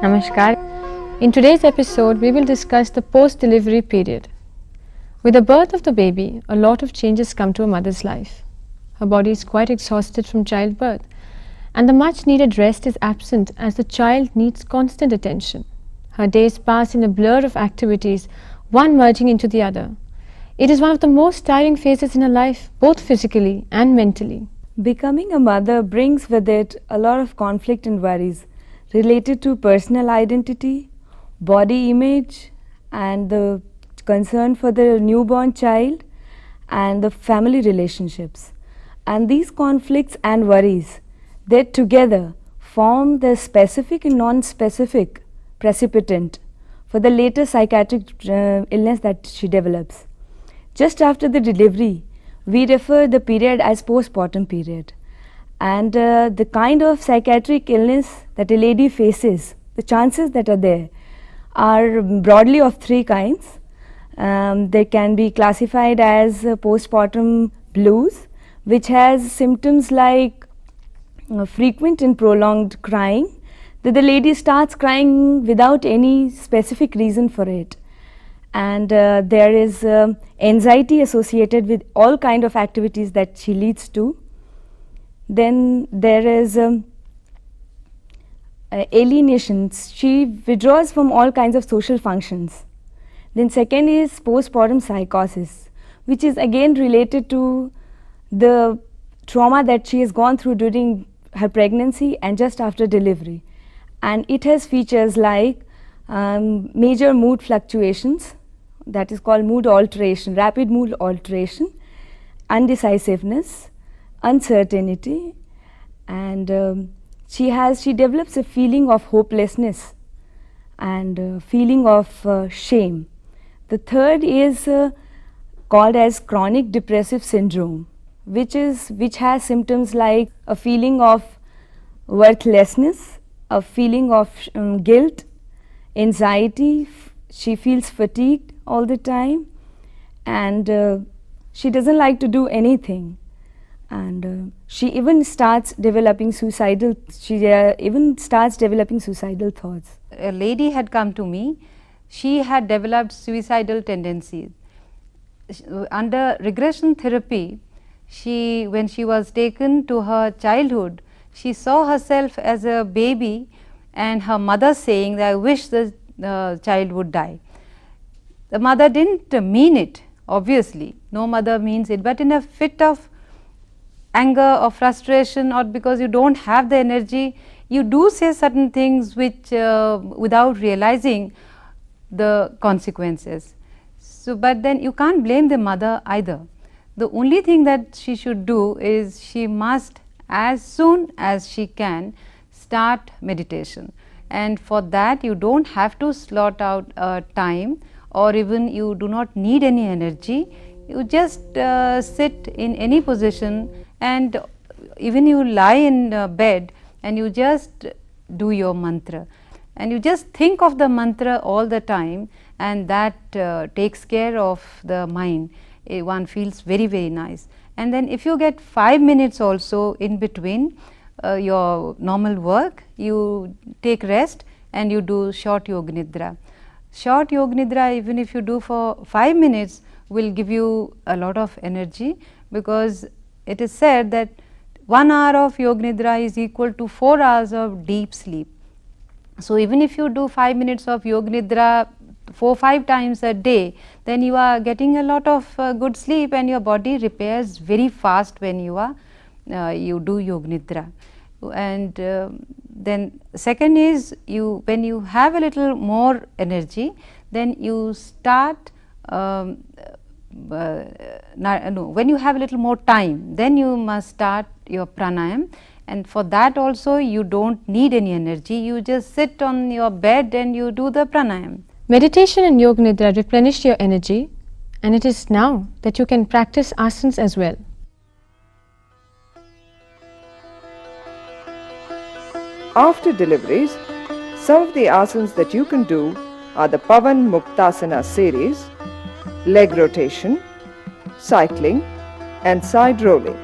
Namaskar. In today's episode, we will discuss the post-delivery period. With the birth of the baby, a lot of changes come to a mother's life. Her body is quite exhausted from childbirth, and the much-needed rest is absent as the child needs constant attention. Her days pass in a blur of activities, one merging into the other. It is one of the most tiring phases in her life, both physically and mentally. Becoming a mother brings with it a lot of conflict and worries related to personal identity, body image, and the concern for the newborn child and the family relationships. And these conflicts and worries, they together form the specific and non-specific precipitant for the later psychiatric illness that she develops. Just after the delivery, we refer the period as postpartum period. And the kind of psychiatric illness that a lady faces, the chances that are there are broadly of three kinds. They can be classified as postpartum blues, which has symptoms like frequent and prolonged crying, that the lady starts crying without any specific reason for it. And there is anxiety associated with all kind of activities that she leads to. Then there is alienation. She withdraws from all kinds of social functions. Then second is postpartum psychosis, which is again related to the trauma that she has gone through during her pregnancy and just after delivery. And it has features like major mood fluctuations, that is called mood alteration, rapid mood alteration, undecisiveness, uncertainty, and she develops a feeling of hopelessness and feeling of shame. The third is called as chronic depressive syndrome, which has symptoms like a feeling of worthlessness, a feeling of guilt, anxiety. She feels fatigued all the time, and she doesn't like to do anything. And she even starts developing suicidal. Even starts developing suicidal thoughts. A lady had come to me. She had developed suicidal tendencies. Under regression therapy, when she was taken to her childhood, she saw herself as a baby, and her mother saying that I wish the child would die. The mother didn't mean it, obviously. No mother means it, but in a fit of anger or frustration, or because you don't have the energy, you do say certain things which without realizing the consequences. So, but then you can't blame the mother either. The only thing that she should do is she must, as soon as she can, start meditation. And for that you don't have to slot out time, or even you do not need any energy. You just sit in any position, and even you lie in bed and you just do your mantra, and you just think of the mantra all the time, and that takes care of the mind. One feels very, very nice. And then if you get 5 minutes also in between your normal work, you take rest and you do short yoga nidra. Short yoga nidra, even if you do for 5 minutes, will give you a lot of energy, because it is said that 1 hour of yoga nidra is equal to 4 hours of deep sleep. So even if you do 5 minutes of yoga nidra 4-5 times a day, then you are getting a lot of good sleep, and your body repairs very fast when you do yoga nidra. And then second is, when you have a little more energy, then you start when you have a little more time, then you must start your pranayam. And for that also you don't need any energy, you just sit on your bed and you do the pranayam. Meditation and yoga nidra replenish your energy, and it is now that you can practice asanas as well. After deliveries, some of the asanas that you can do are the Pavan Muktasana series, leg rotation, cycling, and side rolling.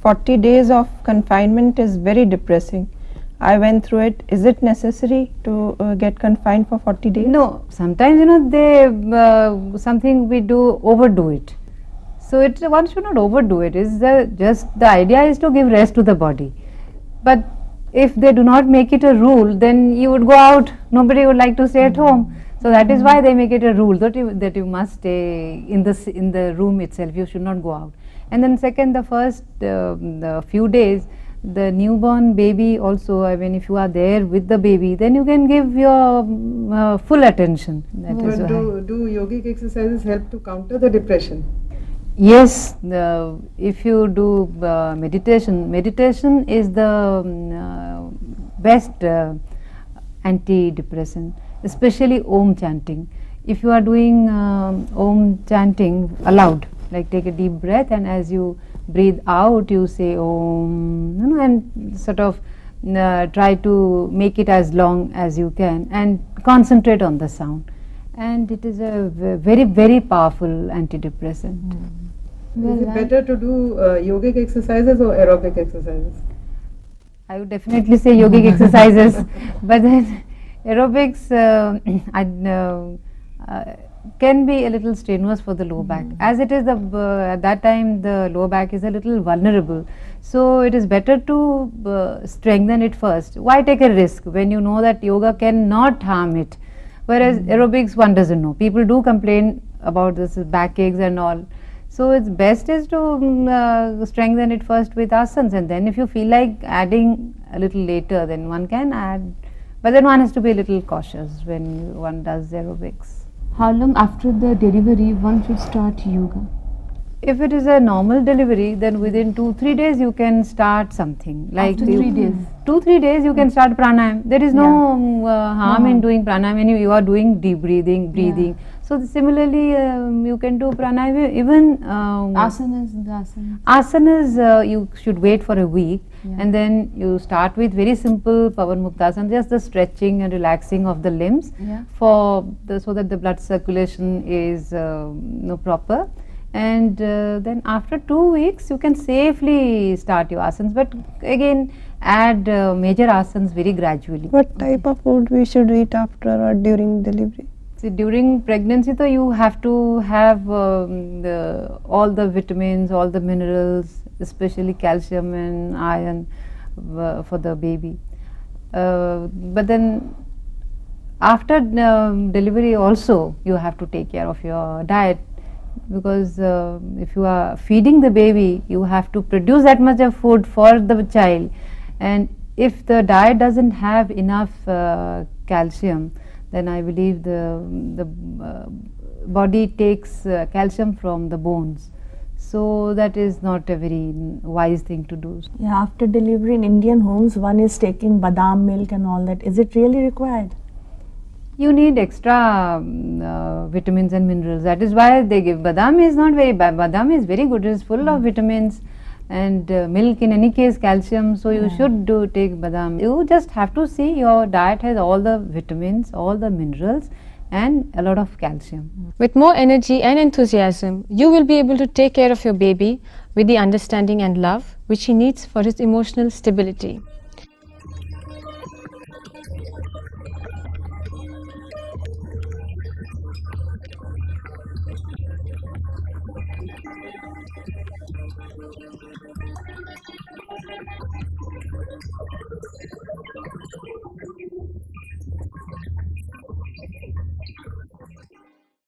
40 days of confinement is very depressing. I went through it. Is it necessary to get confined for 40 days? No, sometimes they something we do overdo it. So one should not overdo it. Just the idea is to give rest to the body. But if they do not make it a rule, then you would go out. Nobody would like to stay at home. So that is why they make it a rule that you must stay in the room itself. You should not go out. And then second, the first the few days, the newborn baby also, I mean, if you are there with the baby, then you can give your full attention. That is But why. do yogic exercises help to counter the depression? Yes, if you do meditation is the best antidepressant, especially Om chanting. If you are doing Om chanting aloud, like take a deep breath, and as you breathe out you say Om, and sort of try to make it as long as you can and concentrate on the sound, and it is a very, very powerful antidepressant. Is it better to do yogic exercises or aerobic exercises? I would definitely say yogic exercises, but then aerobics can be a little strenuous for the lower back. As it is, at that time the lower back is a little vulnerable. So it is better to strengthen it first. Why take a risk when you know that yoga cannot harm it? Whereas aerobics, one doesn't know. People do complain about this backaches and all. So it's best is to strengthen it first with asanas, and then if you feel like adding a little later, then one can add. But then one has to be a little cautious when one does aerobics. How long after the delivery one should start yoga? If it is a normal delivery, then within 2-3 days you can start something. Like After 3 days? 2-3 days you can start pranayam. There is no harm in doing pranayam when you are doing deep breathing. So similarly you can do pranayam even asanas you should wait for a week, and then you start with very simple Pavan Muktasana, just the stretching and relaxing of the limbs so that the blood circulation is proper. And then after 2 weeks you can safely start your asanas, but again add major asanas very gradually. What type of food we should eat after or during delivery? See, during pregnancy though, you have to have all the vitamins, all the minerals, especially calcium and iron for the baby. But then after delivery also you have to take care of your diet, because if you are feeding the baby, you have to produce that much of food for the child, and if the diet doesn't have enough calcium, then I believe the body takes calcium from the bones. So that is not a very wise thing to do. Yeah, after delivery in Indian homes, one is taking badam milk and all that. Is it really required? You need extra vitamins and minerals. That is why they give. Badam is not very bad. Badam is very good. It is full of vitamins, and milk in any case calcium. So you should take badam. You just have to see your diet has all the vitamins, all the minerals, and a lot of calcium. With more energy and enthusiasm, you will be able to take care of your baby with the understanding and love which he needs for his emotional stability.